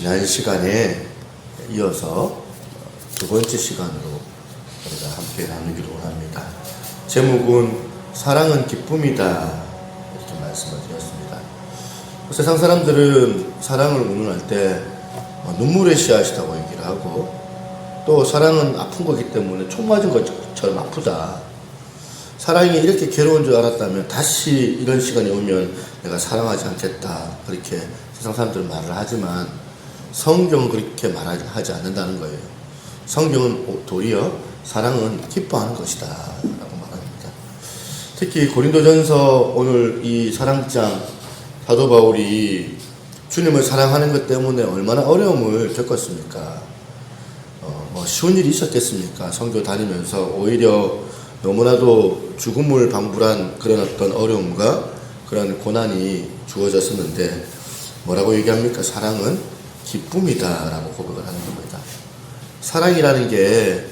지난 시간에 이어서 두 번째 시간으로 우리가 함께 나누기로 합니다. 제목은 사랑은 기쁨이다 이렇게 말씀을 드렸습니다. 세상 사람들은 사랑을 운운할 때 눈물의 씨앗이라고 얘기를 하고, 또 사랑은 아픈 거기 때문에 총 맞은 것처럼 아프다. 사랑이 이렇게 괴로운 줄 알았다면 다시 이런 시간이 오면 내가 사랑하지 않겠다, 그렇게 세상 사람들은 말을 하지만 성경은 그렇게 말하지 않는다는 거예요. 성경은 도리어 사랑은 기뻐하는 것이다 라고 말합니다. 특히 고린도전서 오늘 이 사랑장 사도 바울이 주님을 사랑하는 것 때문에 얼마나 어려움을 겪었습니까? 쉬운 일이 있었겠습니까? 선교 다니면서 오히려 너무나도 죽음을 방불한 그런 어떤 어려움과 그런 고난이 주어졌었는데 뭐라고 얘기합니까? 사랑은 기쁨이다 라고 고백을 하는 겁니다. 사랑이라는 게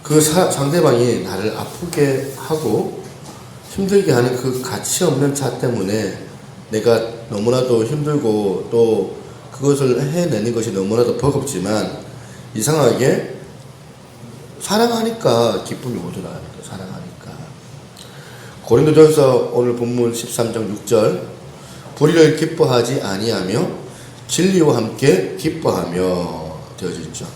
그 상대방이 나를 아프게 하고 힘들게 하는 그 가치 없는 차 때문에 내가 너무나도 힘들고 또 그것을 해내는 것이 너무나도 버겁지만 이상하게 사랑하니까 기쁨이 오더라. 사랑하니까. 고린도전서 오늘 본문 13장 6절, 불의를 기뻐하지 아니하며 진리와 함께 기뻐하며 되어져 있죠.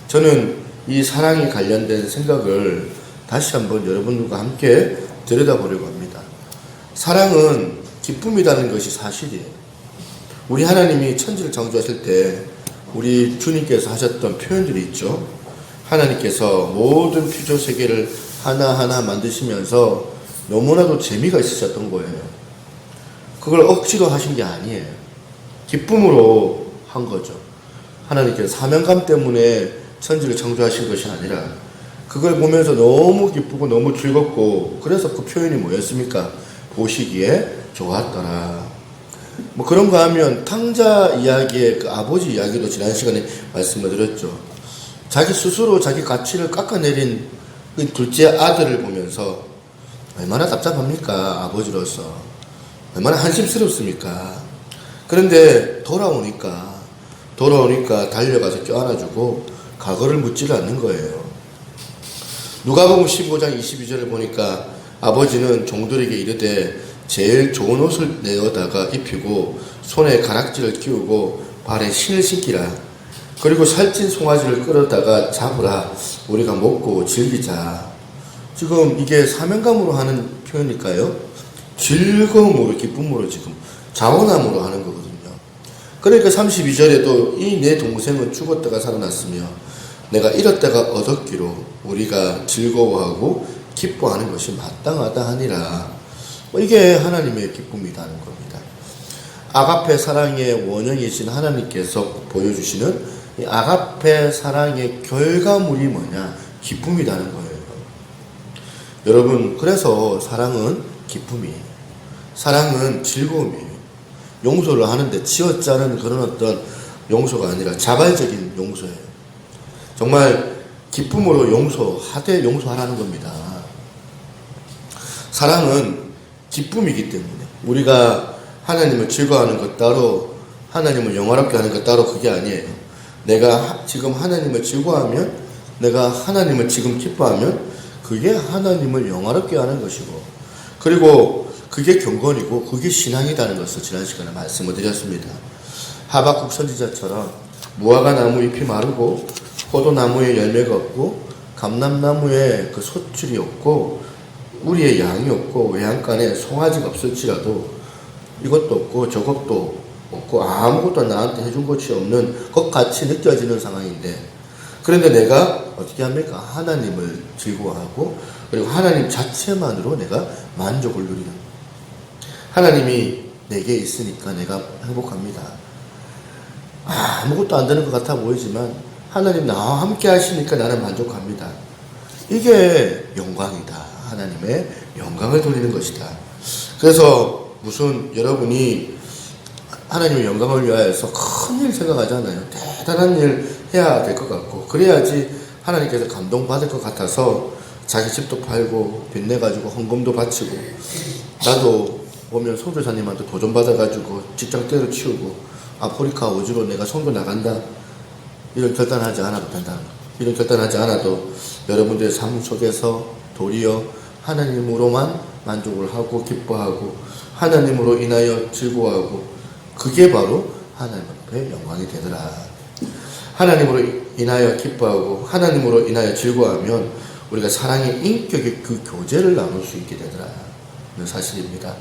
저는 이 사랑에 관련된 생각을 다시 한번 여러분들과 함께 들여다보려고 합니다. 사랑은 기쁨이라는 것이 사실이에요. 우리 하나님이 천지를 창조하실 때 우리 주님께서 하셨던 표현들이 있죠. 하나님께서 모든 피조 세계를 하나하나 만드시면서 너무나도 재미가 있으셨던 거예요. 그걸 억지로 하신 게 아니에요. 기쁨으로 한 거죠. 하나님께서 사명감 때문에 천지를 창조하신 것이 아니라 그걸 보면서 너무 기쁘고 너무 즐겁고, 그래서 그 표현이 뭐였습니까? 보시기에 좋았더라. 뭐 그런 거 하면 탕자 이야기의 그 아버지 이야기도 지난 시간에 말씀을 드렸죠. 자기 스스로 자기 가치를 깎아내린 그 둘째 아들을 보면서 얼마나 답답합니까? 아버지로서 얼마나 한심스럽습니까? 그런데 돌아오니까 달려가서 껴안아주고 과거를 묻지를 않는 거예요. 누가복음 15장 22절을 보니까 아버지는 종들에게 이르되 제일 좋은 옷을 내어다가 입히고 손에 가락지를 끼우고 발에 신을 신기라. 그리고 살찐 송아지를 끌어다가 잡으라. 우리가 먹고 즐기자. 지금 이게 사명감으로 하는 표현일까요? 즐거움으로, 기쁨으로, 지금 자원함으로 하는 거거든요. 그러니까 32절에도 이 내 동생은 죽었다가 살아났으며 내가 잃었다가 얻었기로 우리가 즐거워하고 기뻐하는 것이 마땅하다 하니라. 이게 하나님의 기쁨이라는 겁니다. 아가페 사랑의 원형이신 하나님께서 보여주시는 이 아가페 사랑의 결과물이 뭐냐? 기쁨이라는 거예요. 여러분, 그래서 사랑은 기쁨이에요. 사랑은 즐거움이에요. 용서를 하는데 치어짜는 그런 어떤 용서가 아니라 자발적인 용서예요. 정말 기쁨으로 용서하되 용서하라는 겁니다. 사랑은 기쁨이기 때문에 우리가 하나님을 즐거워하는 것 따로, 하나님을 영화롭게 하는 것 따로, 그게 아니에요. 내가 지금 하나님을 즐거워하면, 내가 하나님을 지금 기뻐하면 그게 하나님을 영화롭게 하는 것이고, 그리고 그게 경건이고 그게 신앙이라는 것을 지난 시간에 말씀을 드렸습니다. 하박국 선지자처럼 무화과 나무 잎이 마르고 포도나무에 열매가 없고 감람나무에 그 소출이 없고 우리의 양이 없고 외양간에 송아지가 없을지라도 이것도 없고 저것도 없고 아무것도 나한테 해준 것이 없는 것 같이 느껴지는 상황인데, 그런데 내가 어떻게 합니까? 하나님을 즐거워하고 그리고 하나님 자체만으로 내가 만족을 누리는, 하나님이 내게 있으니까 내가 행복합니다. 아무것도 안 되는 것 같아 보이지만 하나님 나와 함께 하시니까 나는 만족합니다. 이게 영광이다. 하나님의 영광을 돌리는 것이다. 그래서 무슨 여러분이 하나님의 영광을 위하여서 큰 일 생각하잖아요. 대단한 일 해야 될 것 같고, 그래야지 하나님께서 감동받을 것 같아서 자기 집도 팔고 빚내가지고 헌금도 바치고, 나도 보면 소교사님한테 도전 받아가지고 직장 때려치우고 아프리카 오주로 내가 선교 나간다. 이런 결단하지 않아도 된다는 거. 이런 결단하지 않아도 여러분들의 삶 속에서 도리어 하나님으로만 만족을 하고 기뻐하고 하나님으로 인하여 즐거워하고 그게 바로 하나님 앞에 영광이 되더라. 하나님으로 인하여 기뻐하고 하나님으로 인하여 즐거워하면 우리가 사랑의 인격의 그 교제를 나눌 수 있게 되더라. 는 사실입니다.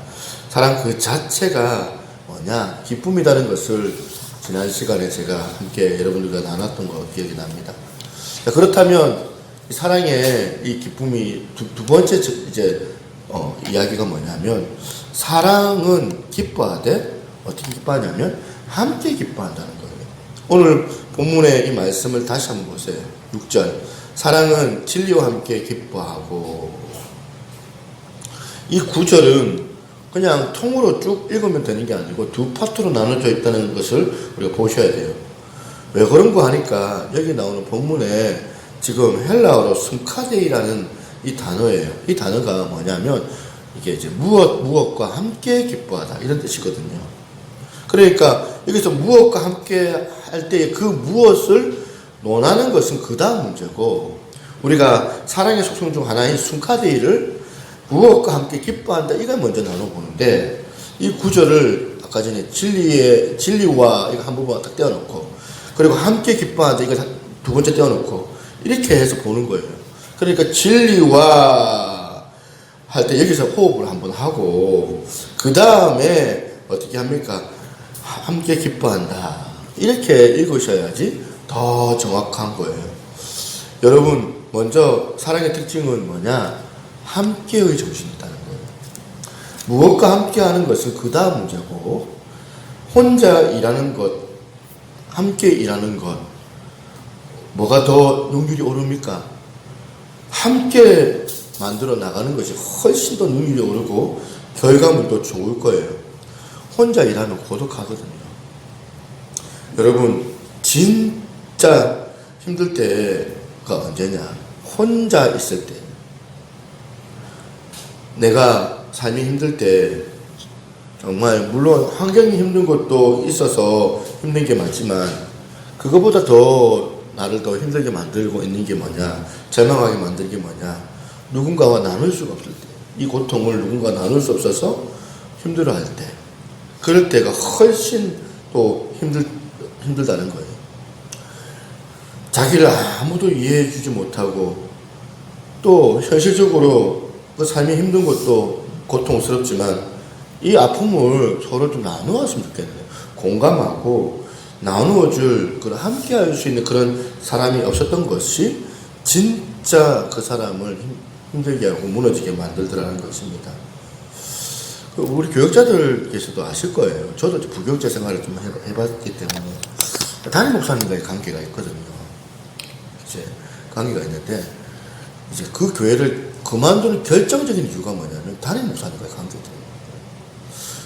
사랑 그 자체가 뭐냐? 기쁨이라는 것을 지난 시간에 제가 함께 여러분들과 나눴던 거 기억이 납니다. 자, 그렇다면 이 사랑의 이 기쁨이 두 번째 이야기가 뭐냐면 사랑은 기뻐하되 어떻게 기뻐하냐면 함께 기뻐한다는 거예요. 오늘 본문의 이 말씀을 다시 한번 보세요. 6절 사랑은 진리와 함께 기뻐하고 이 9절은 그냥 통으로 쭉 읽으면 되는 게 아니고 두 파트로 나눠져 있다는 것을 우리가 보셔야 돼요. 왜 그런 거 하니까 여기 나오는 본문에 지금 헬라어로 숨카데이라는 이 단어예요. 이 단어가 뭐냐면 이게 이제 무엇과 함께 기뻐하다 이런 뜻이거든요. 그러니까 여기서 무엇과 함께 할 때 그 무엇을 논하는 것은 그 다음 문제고 우리가 사랑의 속성 중 하나인 숨카데이를 무엇과 함께 기뻐한다 이걸 먼저 나눠보는데 이 구절을 아까 전에 진리와 이거 한 부분 딱 떼어놓고 그리고 함께 기뻐한다 이거 두 번째 떼어놓고 이렇게 해서 보는 거예요. 그러니까 진리와 할 때 여기서 호흡을 한번 하고 그 다음에 어떻게 합니까? 함께 기뻐한다 이렇게 읽으셔야지 더 정확한 거예요. 여러분 먼저 사랑의 특징은 뭐냐? 함께의 정신이 있다는 거예요. 무엇과 함께하는 것은 그 다음 문제고 혼자 일하는 것, 함께 일하는 것 뭐가 더 능률이 오릅니까? 함께 만들어 나가는 것이 훨씬 더 능률이 오르고 결과물도 좋을 거예요. 혼자 일하면 고독하거든요. 여러분 진짜 힘들 때가 언제냐? 혼자 있을 때. 내가 삶이 힘들 때 정말 물론 환경이 힘든 것도 있어서 힘든 게 많지만 그거보다 더 나를 더 힘들게 만들고 있는 게 뭐냐? 절망하게 만드는 게 뭐냐? 누군가와 나눌 수가 없을 때. 이 고통을 누군가와 나눌 수 없어서 힘들어할 때. 그럴 때가 훨씬 또 힘들다는 거예요. 자기를 아무도 이해해 주지 못하고 또 현실적으로 그 삶이 힘든 것도 고통스럽지만 이 아픔을 서로 좀 나누었으면 좋겠네요. 공감하고 나누어줄 그런 함께 할 수 있는 그런 사람이 없었던 것이 진짜 그 사람을 힘들게 하고 무너지게 만들더라는 것입니다. 우리 교역자들께서도 아실 거예요. 저도 부교육자 생활을 좀 해봤기 때문에 담임 목사님과의 관계가 있거든요. 이제 관계가 있는데 이제 그 교회를 그만두는 결정적인 이유가 뭐냐면 담임 목사님과의 관계거든요.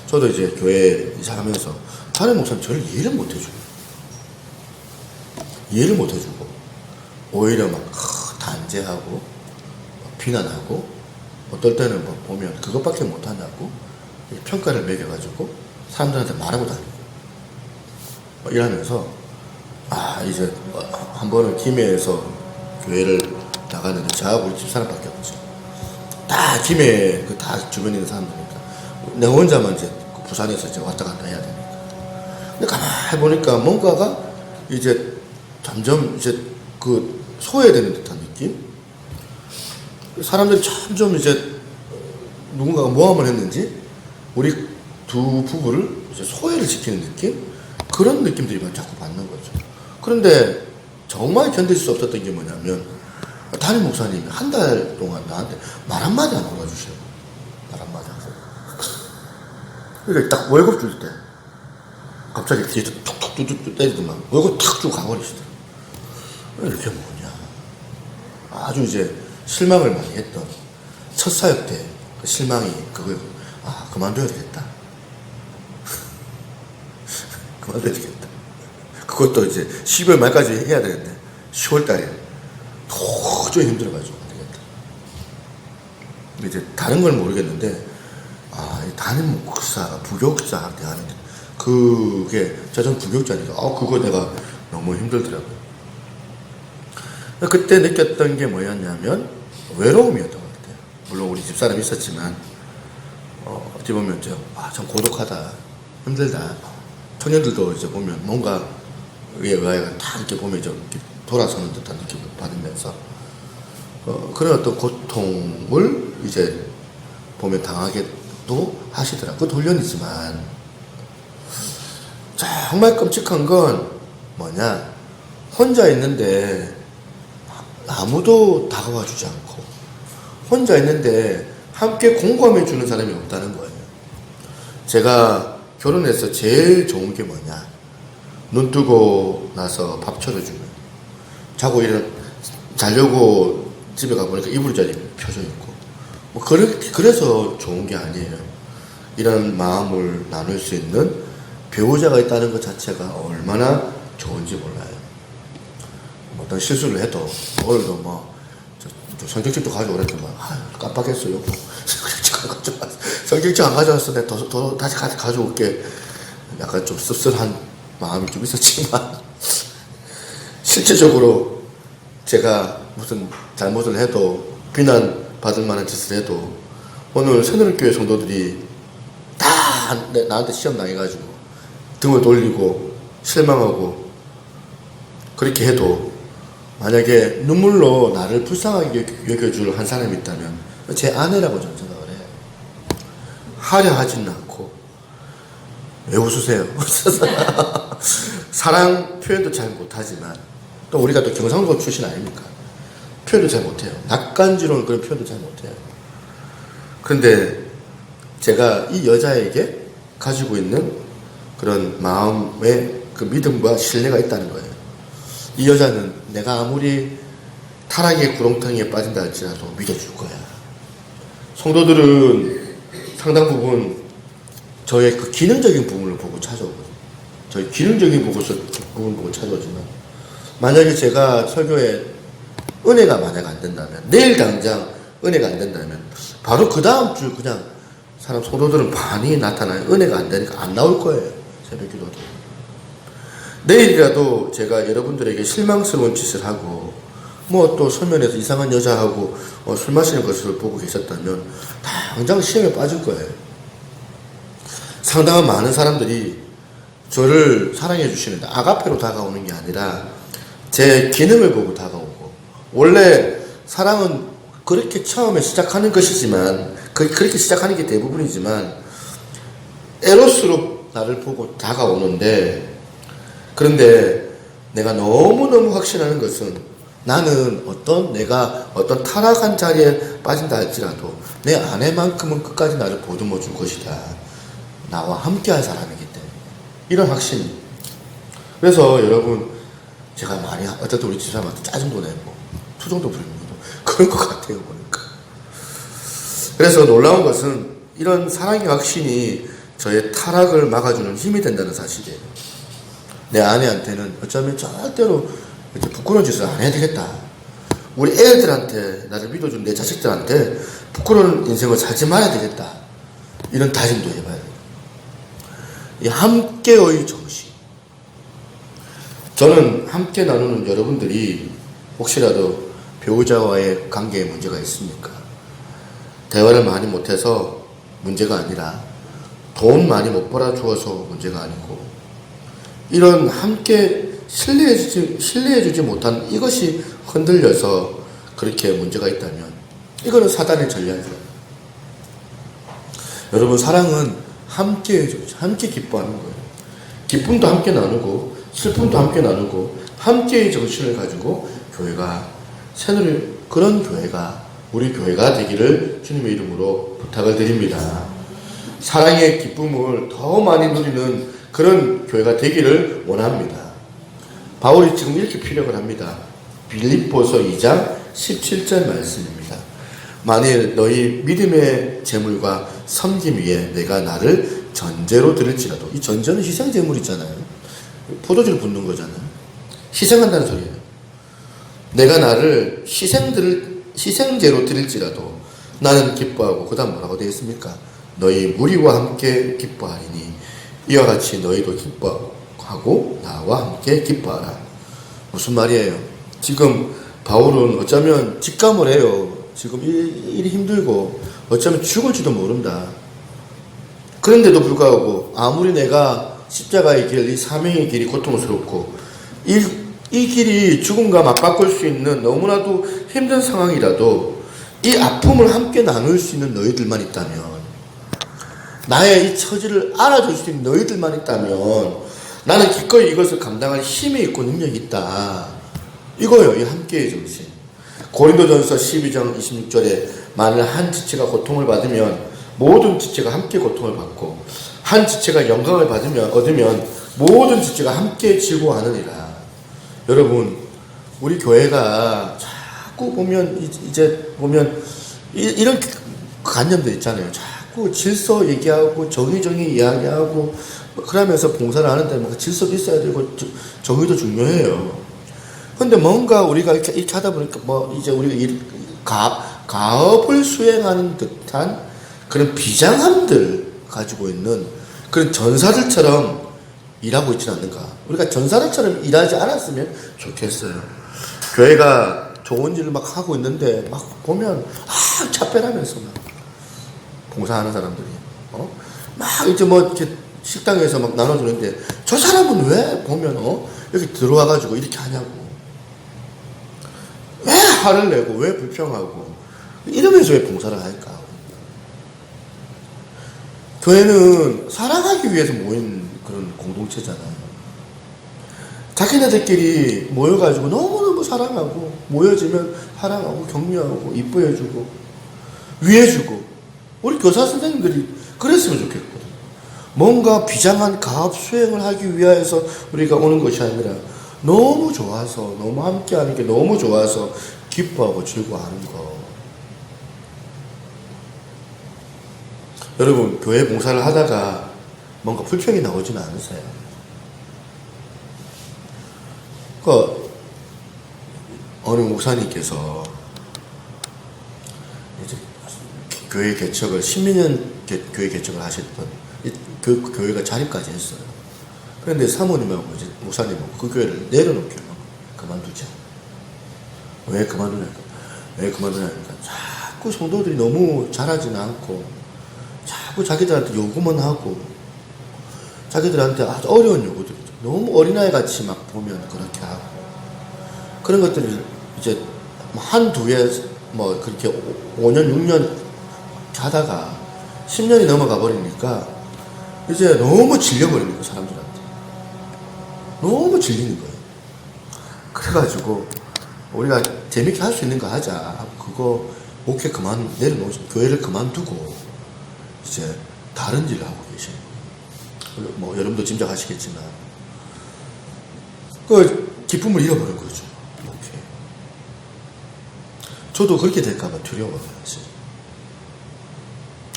저도 이제 교회 이사하면서 담임 목사님 저를 이해를 못 해줘요. 이해를 못 해주고 오히려 막 단죄하고 비난하고 어떨 때는 뭐 보면 그것밖에 못한다고 평가를 매겨가지고 사람들한테 말하고 다니고 이러면서 이제 한 번은 김해에서 교회를 나갔는데 저하고 우리 집사람밖에 없죠. 다 김해 다 주변에 있는 사람들이니까 내가 혼자만 이제 부산에서 이제 왔다 갔다 해야 되니까. 근데 가만히 보니까 뭔가가 이제 점점 이제 그 소외되는 듯한 느낌? 사람들이 점점 이제 누군가가 모함을 했는지 우리 두 부부를 이제 소외를 시키는 느낌? 그런 느낌들이 자꾸 받는 거죠. 그런데 정말 견딜 수 없었던 게 뭐냐면 담임 목사님이 한 달 동안 나한테 말 한마디 안 걸어주셔요. 말 한마디 하세요. 그러니까 딱 월급 줄 때 갑자기 뒤에서 툭툭 때리더만 월급 탁 주고 가버리시더라고요. 이렇게 뭐냐. 아주 이제 실망을 많이 했던 첫 사역 때 그 실망이 그거예요. 그만둬야 되겠다. 그만둬야 되겠다. 그것도 이제 12월 말까지 해야 되는데 10월 달에 도저히 힘들어가지고 안 되겠다. 이제 다른 걸 모르겠는데 담임 목사가 부교육자한테 하는 그 그게 전 불교자니까 그거 내가 너무 힘들더라고요. 그때 느꼈던 게 뭐였냐면 외로움이었던 것 같아요. 물론 우리 집사람이 있었지만 어찌 보면 참 고독하다, 힘들다. 청년들도 이제 보면 뭔가 의아가 다 이렇게 보면 좀 이렇게 돌아서는 듯한 느낌을 받으면서 그런 어떤 고통을 이제 보면 당하게도 하시더라고요. 그것도 훈련이지만 정말 끔찍한 건 뭐냐, 혼자 있는데 아무도 다가와 주지 않고 혼자 있는데 함께 공감해 주는 사람이 없다는 거예요. 제가 결혼해서 제일 좋은 게 뭐냐, 눈 뜨고 나서 밥 차려주면 자려고 집에 가보니까 이불 자리 펴져 있고 그래서 좋은 게 아니에요. 이런 마음을 나눌 수 있는 배우자가 있다는 것 자체가 얼마나 좋은지 몰라요. 어떤 실수를 해도 오늘도 성경책도 가져오랬더만 깜빡했어요. 성경책 안 가져왔어. 내가 더 다시 가져올게. 약간 좀 씁쓸한 마음이 좀 있었지만 실제적으로 제가 무슨 잘못을 해도 비난받을 만한 짓을 해도 오늘 새누리교회 성도들이 다 나한테 시험 당해가지고 등을 돌리고 실망하고 그렇게 해도 만약에 눈물로 나를 불쌍하게 여겨줄 한 사람이 있다면 제 아내라고 저는 생각을 해요. 하려 하지는 않고. 왜 웃으세요? 사랑 표현도 잘 못하지만 또 우리가 또 경상도 출신 아닙니까? 표현도 잘 못해요. 낯간지러운 그런 표현도 잘 못해요. 그런데 제가 이 여자에게 가지고 있는 그런 마음의 그 믿음과 신뢰가 있다는 거예요. 이 여자는 내가 아무리 타락의 구렁텅이에 빠진다 할지라도 믿어줄 거야. 성도들은 상당 부분 저의 그 기능적인 부분을 보고 찾아오거든요. 저희 기능적인 부분을 보고 찾아오지만 만약에 제가 설교에 은혜가 만약 안 된다면, 내일 당장 은혜가 안 된다면 바로 그 다음 주 그냥 성도들은 반이 나타나요. 은혜가 안 되니까 안 나올 거예요. 새벽 기도도. 내일이라도 제가 여러분들에게 실망스러운 짓을 하고 또 서면에서 이상한 여자하고 술 마시는 것을 보고 계셨다면 당장 시험에 빠질 거예요. 상당한 많은 사람들이 저를 사랑해 주시는데 아가페로 다가오는 게 아니라 제 기능을 보고 다가오고, 원래 사랑은 그렇게 처음에 시작하는 것이지만 그렇게 시작하는 게 대부분이지만 에로스로 나를 보고 다가오는데, 그런데 내가 너무너무 확신하는 것은 나는 내가 어떤 타락한 자리에 빠진다 할지라도 내 아내만큼은 끝까지 나를 보듬어 줄 것이다. 나와 함께 할 사람이기 때문에. 이런 확신이. 그래서 여러분, 제가 많이 어떨 때 우리 집사람한테 짜증도 내고 투정도 부리고 그런 것 같아요, 보니까. 그래서 놀라운 것은 이런 사랑의 확신이 저의 타락을 막아주는 힘이 된다는 사실이에요. 내 아내한테는 어쩌면 절대로 이렇게 부끄러운 짓을 안 해야 되겠다. 우리 애들한테, 나를 믿어준 내 자식들한테 부끄러운 인생을 살지 말아야 되겠다. 이런 다짐도 해봐야 돼요. 이 함께의 정신. 저는 함께 나누는 여러분들이 혹시라도 배우자와의 관계에 문제가 있습니까? 대화를 많이 못해서 문제가 아니라 돈 많이 못 벌어주어서 문제가 아니고, 이런 함께 신뢰해주지 못한 이것이 흔들려서 그렇게 문제가 있다면 이거는 사단의 전략이에요. 여러분, 사랑은 함께 기뻐하는 거예요. 기쁨도 함께 나누고 슬픔도 함께 나누고 함께의 정신을 가지고 그런 교회가 우리 교회가 되기를 주님의 이름으로 부탁을 드립니다. 사랑의 기쁨을 더 많이 누리는 그런 교회가 되기를 원합니다. 바울이 지금 이렇게 피력을 합니다. 빌립보서 2장 17절 말씀입니다. 만일 너희 믿음의 제물과 섬김 위에 내가 나를 전제로 드릴지라도, 이 전제는 희생 제물이잖아요. 포도주를 붓는 거잖아요. 희생한다는 소리예요. 내가 나를 희생제로 드릴지라도 나는 기뻐하고, 그 다음 뭐라고 되어 있습니까? 너희 무리와 함께 기뻐하리니 이와 같이 너희도 기뻐하고 나와 함께 기뻐하라. 무슨 말이에요? 지금 바울은 어쩌면 직감을 해요. 지금 일이 힘들고 어쩌면 죽을지도 모른다. 그런데도 불구하고 아무리 내가 십자가의 길, 이 사명의 길이 고통스럽고 이 길이 죽음과 맞바꿀 수 있는 너무나도 힘든 상황이라도 이 아픔을 함께 나눌 수 있는 너희들만 있다면, 나의 이 처지를 알아줄 수 있는 너희들만 있다면 나는 기꺼이 이것을 감당할 힘이 있고 능력이 있다. 이거예요. 이 함께의 정신. 고린도전서 12장 26절에 만일 한 지체가 고통을 받으면 모든 지체가 함께 고통을 받고, 한 지체가 영광을 얻으면 모든 지체가 함께 즐거워하느니라. 여러분, 우리 교회가 자꾸 보면 이제 보면 이런 관념들 있잖아요. 자꾸 질서 얘기하고 정의 이야기하고 그러면서 봉사를 하는데 뭐 질서도 있어야 되고 정의도 중요해요. 근데 뭔가 우리가 이렇게 하다 보니까 뭐 이제 우리가 가업을 수행하는 듯한 그런 비장함들 가지고 있는 그런 전사들처럼 일하고 있지는 않는가. 우리가 전사들처럼 일하지 않았으면 좋겠어요. 교회가 좋은 일을 막 하고 있는데 막 보면 차별하면서 막 봉사하는 사람들이 막 이제 뭐 이렇게 식당에서 막 나눠주는데 저 사람은 왜 보면 여기 들어와가지고 이렇게 하냐고, 왜 화를 내고 왜 불평하고 이러면서 왜 봉사를 할까? 교회는 사랑하기 위해서 모인 그런 공동체잖아요. 자기네들끼리 모여가지고 너무너무 사랑하고, 모여지면 사랑하고 격려하고 이뻐해주고 위해주고, 우리 교사 선생님들이 그랬으면 좋겠거든. 뭔가 비장한 가업 수행을 하기 위해서 우리가 오는 것이 아니라 너무 좋아서, 너무 함께하는 게 너무 좋아서 기뻐하고 즐거워하는 거. 여러분, 교회 봉사를 하다가 뭔가 불평이 나오지는 않으세요? 어느 목사님께서 이제 교회 개척을 12년 교회 개척을 하셨던 그 교회가 자립까지 했어요. 그런데 사모님하고 이제 목사님하고 그 교회를 내려놓기로 그만두자. 왜 그만두냐니까 자꾸 성도들이 너무 잘하지는 않고 자꾸 자기들한테 요구만 하고, 자기들한테 아주 어려운 요구들이죠. 너무 어린아이 같이 막 보면 그렇게 하고, 그런 것들을 이제 한두 해 뭐 그렇게 5년 6년 하다가 10년이 넘어가 버리니까 이제 너무 질려버리는 거예요. 사람들한테 너무 질리는 거예요. 그래가지고 우리가 재밌게 할 수 있는 거 하자. 그거 목회 내려놓으시고 교회를 그만두고 이제 다른 일을 하고 계세요. 뭐 여러분도 짐작하시겠지만 그 기쁨을 잃어버린 거죠. 이렇게. 저도 그렇게 될까봐 두려워요. 사실.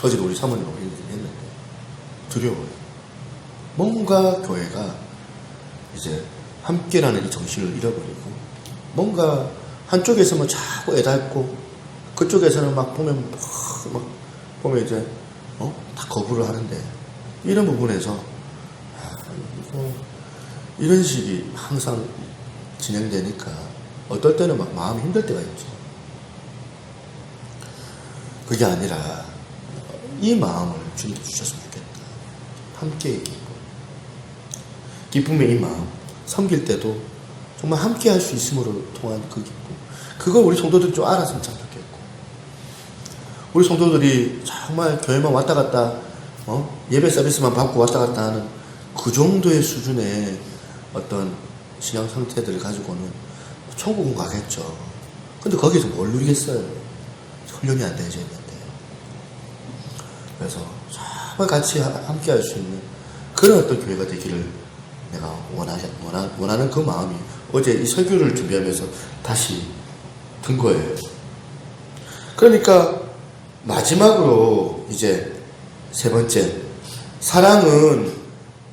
어제도 우리 사모님하고 얘기했는데 두려워요. 뭔가 교회가 이제 함께라는 이 정신을 잃어버리고, 뭔가 한쪽에서만 자꾸 애달고 그쪽에서는 막 보면 이제 다 거부를 하는데, 이런 부분에서 이런 식이 항상 진행되니까 어떨 때는 막 마음이 힘들 때가 있죠. 그게 아니라 이 마음을 주님께 주셨으면 좋겠다. 함께 기쁨의 이 마음, 섬길 때도 정말 함께 할 수 있음으로 통한 그 기쁨, 그걸 우리 성도들이 좀 알았으면 참 좋겠고, 우리 성도들이 정말 교회만 왔다 갔다 예배 서비스만 받고 왔다 갔다 하는 그 정도의 수준의 어떤 신앙 상태들을 가지고는 천국은 가겠죠. 근데 거기서 뭘 누리겠어요? 훈련이 안 되어져 있는데. 그래서 정말 같이 함께 할 수 있는 그런 어떤 교회가 되기를 내가 원하는 그 마음이 어제 이 설교를 준비하면서 다시 든 거예요. 그러니까 마지막으로 이제 세 번째, 사랑은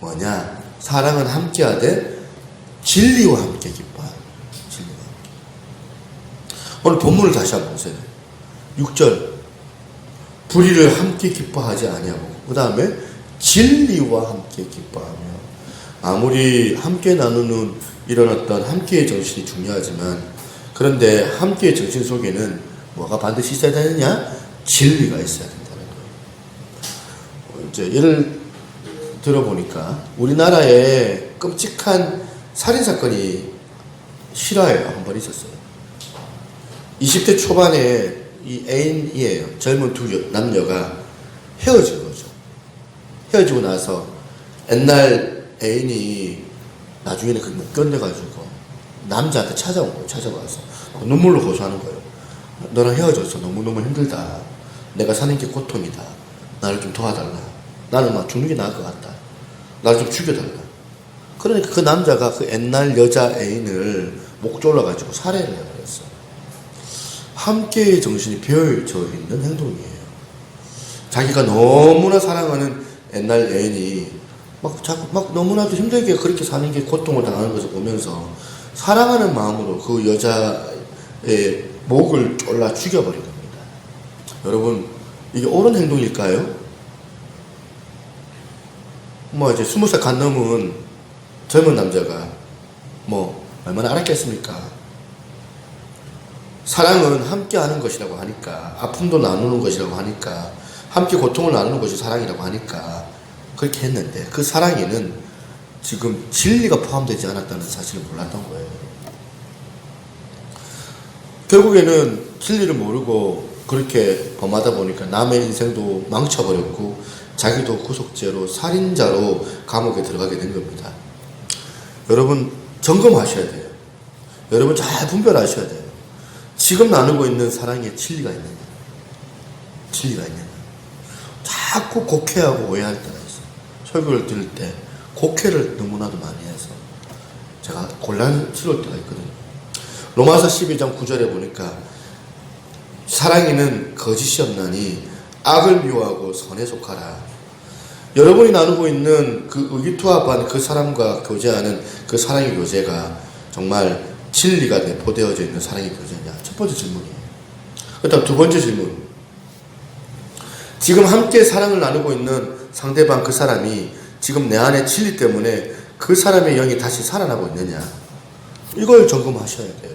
뭐냐? 사랑은 함께하되 진리와 함께 기뻐하라. 진리와 함께. 오늘 본문을 다시 한번 보세요. 6절, 불의를 함께 기뻐하지 아니하고, 그 다음에 진리와 함께 기뻐하며. 아무리 함께 나누는 이런 어떤 함께의 정신이 중요하지만, 그런데 함께의 정신 속에는 뭐가 반드시 있어야 되느냐? 진리가 있어야 된다는 거예요. 이제 예를 들어보니까 우리나라에 끔찍한 살인사건이 실화에 한 번 있었어요. 20대 초반에 이 애인이에요. 젊은 두 남녀가 헤어진 거죠. 헤어지고 나서 옛날 애인이 나중에는 그걸 못 견뎌가지고 남자한테 찾아온 거예요. 찾아와서 눈물로 호소하는 거예요. 너랑 헤어져서 너무너무 힘들다. 내가 사는 게 고통이다. 나를 좀 도와달라. 나는 막 죽는 게 나을 것 같다. 나를 좀 죽여달라. 그러니까 그 남자가 그 옛날 여자 애인을 목 졸라가지고 살해를 해버렸어. 함께의 정신이 배어져 있는 행동이에요. 자기가 너무나 사랑하는 옛날 애인이 막 너무나도 힘들게 그렇게 사는 게 고통을 당하는 것을 보면서 사랑하는 마음으로 그 여자의 목을 졸라 죽여버린 겁니다. 여러분, 이게 옳은 행동일까요? 이제 20살 간 넘은 젊은 남자가 얼마나 알았겠습니까? 사랑은 함께 하는 것이라고 하니까, 아픔도 나누는 것이라고 하니까, 함께 고통을 나누는 것이 사랑이라고 하니까 그렇게 했는데, 그 사랑에는 지금 진리가 포함되지 않았다는 사실을 몰랐던 거예요. 결국에는 진리를 모르고 그렇게 범하다 보니까 남의 인생도 망쳐버렸고 자기도 구속죄로 살인자로 감옥에 들어가게 된 겁니다. 여러분, 점검하셔야 돼요. 여러분, 잘 분별하셔야 돼요. 지금 나누고 있는 사랑에 진리가 있느냐, 진리가 있느냐. 자꾸 곡해하고 오해할 때가 있어요. 설교를 들을 때 곡해를 너무나도 많이 해서 제가 곤란스러울 때가 있거든요. 로마서 12장 9절에 보니까 사랑에는 거짓이 없나니 악을 미워하고 선에 속하라. 여러분이 나누고 있는 그 의기투합한 그 사람과 교제하는 그 사랑의 교제가 정말 진리가 내포되어져 있는 사랑의 교제냐? 첫 번째 질문이에요. 그다음 두 번째 질문. 지금 함께 사랑을 나누고 있는 상대방 그 사람이 지금 내 안에 진리 때문에 그 사람의 영이 다시 살아나고 있느냐? 이걸 점검하셔야 돼요.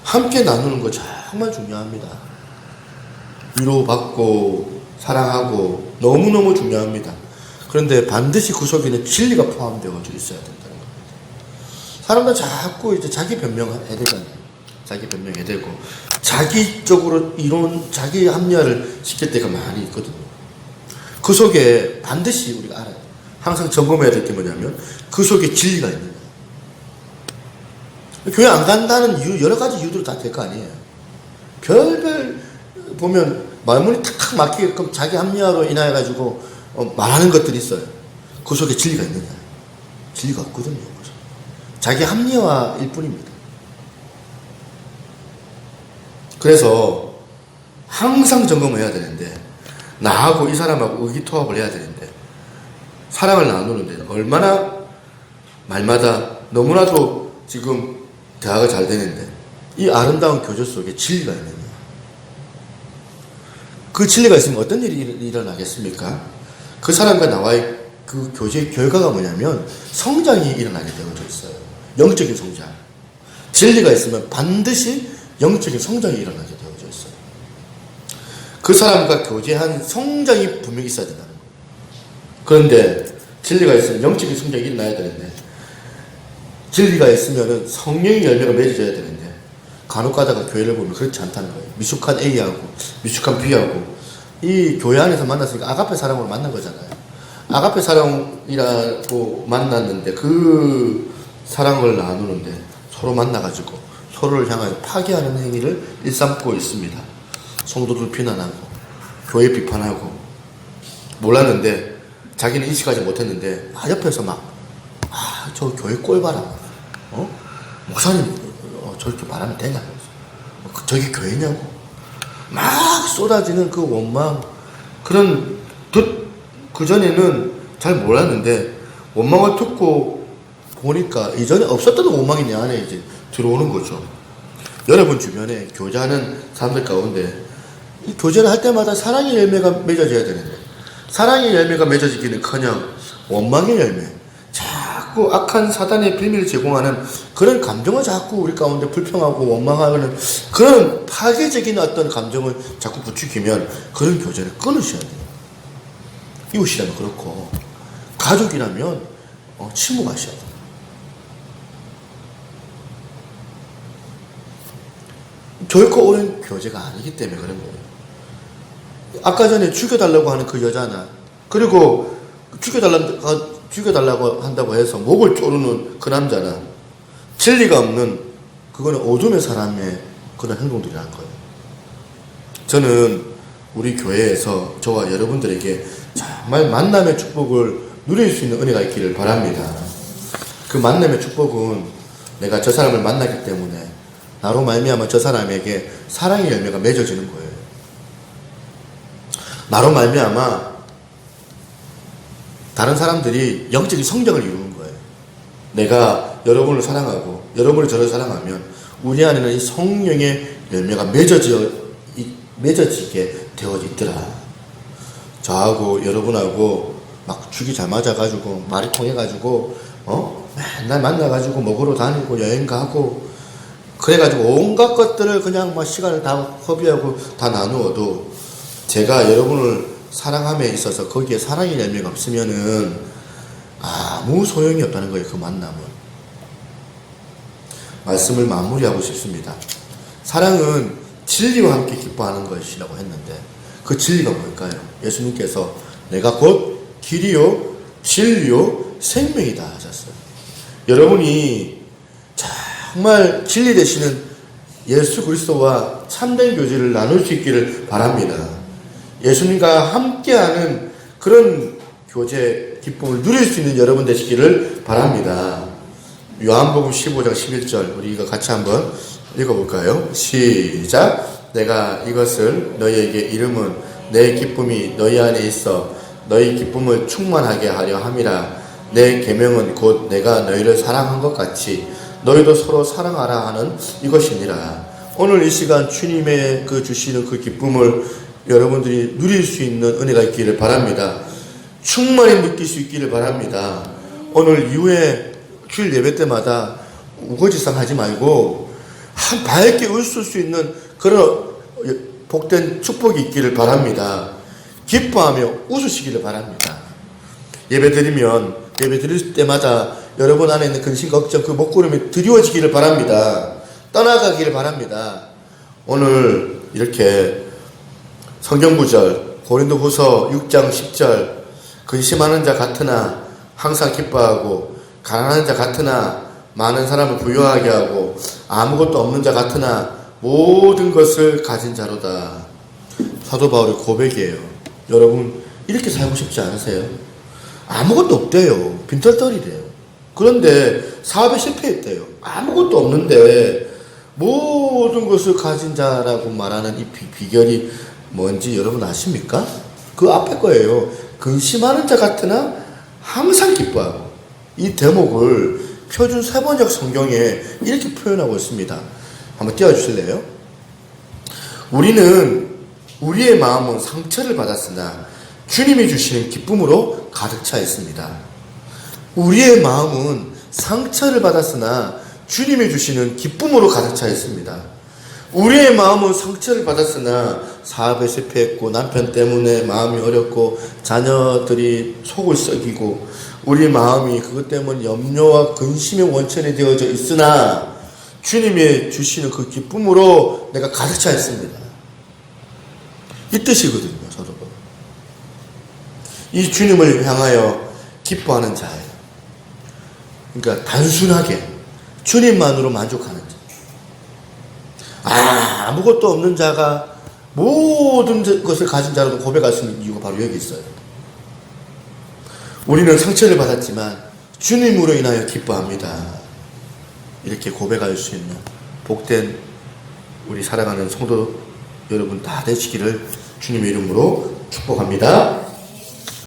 함께 나누는 거 정말 중요합니다. 위로받고 사랑하고 너무너무 중요합니다. 그런데 반드시 그 속에는 진리가 포함되어져 있어야 된다는 겁니다. 사람들 자꾸 이제 자기 변명해야 되잖아요. 자기 변명해야 되고 자기적으로 자기 합리화를 시킬 때가 많이 있거든요. 그 속에 반드시 우리가 알아야 돼요. 항상 점검해야 될 게 뭐냐면 그 속에 진리가 있는 거예요. 교회 안 간다는 이유, 여러 가지 이유들이 다 될 거 아니에요. 별별 보면 말문이 탁탁 막히게끔 자기 합리화로 인하여가지고 말하는 것들이 있어요. 그 속에 진리가 있느냐? 진리가 없거든요. 자기 합리화일 뿐입니다. 그래서 항상 점검해야 되는데, 나하고 이 사람하고 의기투합을 해야 되는데, 사랑을 나누는데 얼마나 말마다 너무나도 지금 대화가 잘 되는데 이 아름다운 교제 속에 진리가 있느냐? 그 진리가 있으면 어떤 일이 일어나겠습니까? 그 사람과 나와의 그 교제의 결과가 뭐냐면 성장이 일어나게 되어져 있어요. 영적인 성장. 진리가 있으면 반드시 영적인 성장이 일어나게 되어져 있어요. 그 사람과 교제한 성장이 분명히 있어야 된다는 거예요. 그런데 진리가 있으면 영적인 성장이 일어나야 되는데, 진리가 있으면 성령의 열매가 맺어져야 되는데, 간혹 가다가 교회를 보면 그렇지 않다는 거예요. 미숙한 A하고 미숙한 B하고 이 교회 안에서 만났으니까 아가페 사랑으로 만난 거잖아요. 아가페 사랑이라고 만났는데 그 사랑을 나누는데 서로 만나가지고 서로를 향하여 파괴하는 행위를 일삼고 있습니다. 성도들 비난하고 교회 비판하고 몰랐는데, 자기는 인식하지 못했는데 옆에서 저 교회 꼴 봐라. 목사님 저렇게 말하면 되냐고, 저게 교회냐고 막 쏟아지는 그 원망. 그전에는 잘 몰랐는데 원망을 듣고 보니까 이전에 없었던 원망이 내 안에 이제 들어오는 거죠. 여러분 주변에 교제하는 사람들 가운데 이 교제를 할 때마다 사랑의 열매가 맺어져야 되는데 사랑의 열매가 맺어지기는커녕 원망의 열매, 자꾸 악한 사단의 비밀을 제공하는 그런 감정을 자꾸 우리 가운데 불평하고 원망하는 그런 파괴적인 어떤 감정을 자꾸 부추기면 그런 교제를 끊으셔야 돼요. 이웃이라면 그렇고 가족이라면 침묵하셔야 돼요. 결코 옳은 교제가 아니기 때문에 그런 거예요. 아까 전에 죽여달라고 하는 그 여자나, 그리고 죽여달라고 한다고 해서 목을 조르는 그 남자나, 진리가 없는, 그거는 어둠의 사람의 그런 행동들이라는 거예요. 저는 우리 교회에서 저와 여러분들에게 정말 만남의 축복을 누릴 수 있는 은혜가 있기를 바랍니다. 그 만남의 축복은 내가 저 사람을 만나기 때문에 나로 말미암아 저 사람에게 사랑의 열매가 맺어지는 거예요. 나로 말미암아 다른 사람들이 영적인 성장을 이루는 거예요. 내가 여러분을 사랑하고 여러분이 저를 사랑하면 우리 안에는 이 성령의 열매가 맺어지게 되어져 있더라. 저하고 여러분하고 막 죽이 잘 맞아가지고 말이 통해가지고 맨날 만나가지고 먹으러 다니고 여행 가고 그래가지고 온갖 것들을 그냥 막 시간을 다 허비하고 다 나누어도 제가 여러분을 사랑함에 있어서 거기에 사랑의 열매가 없으면은 아무 소용이 없다는 거예요. 그 만남은. 말씀을 마무리하고 싶습니다. 사랑은 진리와 함께 기뻐하는 것이라고 했는데 그 진리가 뭘까요? 예수님께서 내가 곧 길이요 진리요 생명이다 하셨어요. 여러분이 정말 진리 되시는 예수 그리스도와 참된 교제를 나눌 수 있기를 바랍니다. 예수님과 함께하는 그런 교제 기쁨을 누릴 수 있는 여러분 되시기를 바랍니다. 요한복음 15장 11절 우리 이거 같이 한번 읽어볼까요? 시작. 내가 이것을 너희에게 이름은 내 기쁨이 너희 안에 있어 너희 기쁨을 충만하게 하려 함이라. 내 계명은 곧 내가 너희를 사랑한 것 같이 너희도 서로 사랑하라 하는 이것이니라. 오늘 이 시간 주님의 그 주시는 그 기쁨을 여러분들이 누릴 수 있는 은혜가 있기를 바랍니다. 충만히 느낄 수 있기를 바랍니다. 오늘 이후에 주일 예배 때마다 우거지상 하지 말고 밝게 웃을 수 있는 그런 복된 축복이 있기를 바랍니다. 기뻐하며 웃으시기를 바랍니다. 예배 드릴 때마다 여러분 안에 있는 근심, 걱정, 그 먹구름이 드리워지기를 바랍니다. 떠나가기를 바랍니다. 오늘 이렇게 성경구절 고린도후서 6장 10절 근심하는 자 같으나 항상 기뻐하고 가난한 자 같으나 많은 사람을 부유하게 하고 아무것도 없는 자 같으나 모든 것을 가진 자로다. 사도 바울의 고백이에요. 여러분 이렇게 살고 싶지 않으세요? 아무것도 없대요. 빈털터리래요. 그런데 사업에 실패했대요. 아무것도 없는데 모든 것을 가진 자라고 말하는 이 비결이 뭔지 여러분 아십니까? 그 앞에 거예요. 근심하는 자 같으나 항상 기뻐하고. 이 대목을 표준 세번역 성경에 이렇게 표현하고 있습니다. 한번 띄워주실래요? 우리의 마음은 상처를 받았으나 주님이 주시는 기쁨으로 가득 차 있습니다. 우리의 마음은 상처를 받았으나 주님이 주시는 기쁨으로 가득 차 있습니다. 우리의 마음은 상처를 받았으나 사업에 실패했고 남편 때문에 마음이 어렵고 자녀들이 속을 썩이고 우리 마음이 그것 때문에 염려와 근심의 원천이 되어져 있으나 주님이 주시는 그 기쁨으로 내가 가득 차 있습니다. 이 뜻이거든요. 저도. 이 주님을 향하여 기뻐하는 자예요. 그러니까 단순하게 주님만으로 만족하는 자. 아무것도 없는 자가 모든 것을 가진 자라도 고백할 수 있는 이유가 바로 여기 있어요. 우리는 상처를 받았지만 주님으로 인하여 기뻐합니다. 이렇게 고백할 수 있는 복된 우리 사랑하는 성도 여러분 다 되시기를 주님의 이름으로 축복합니다.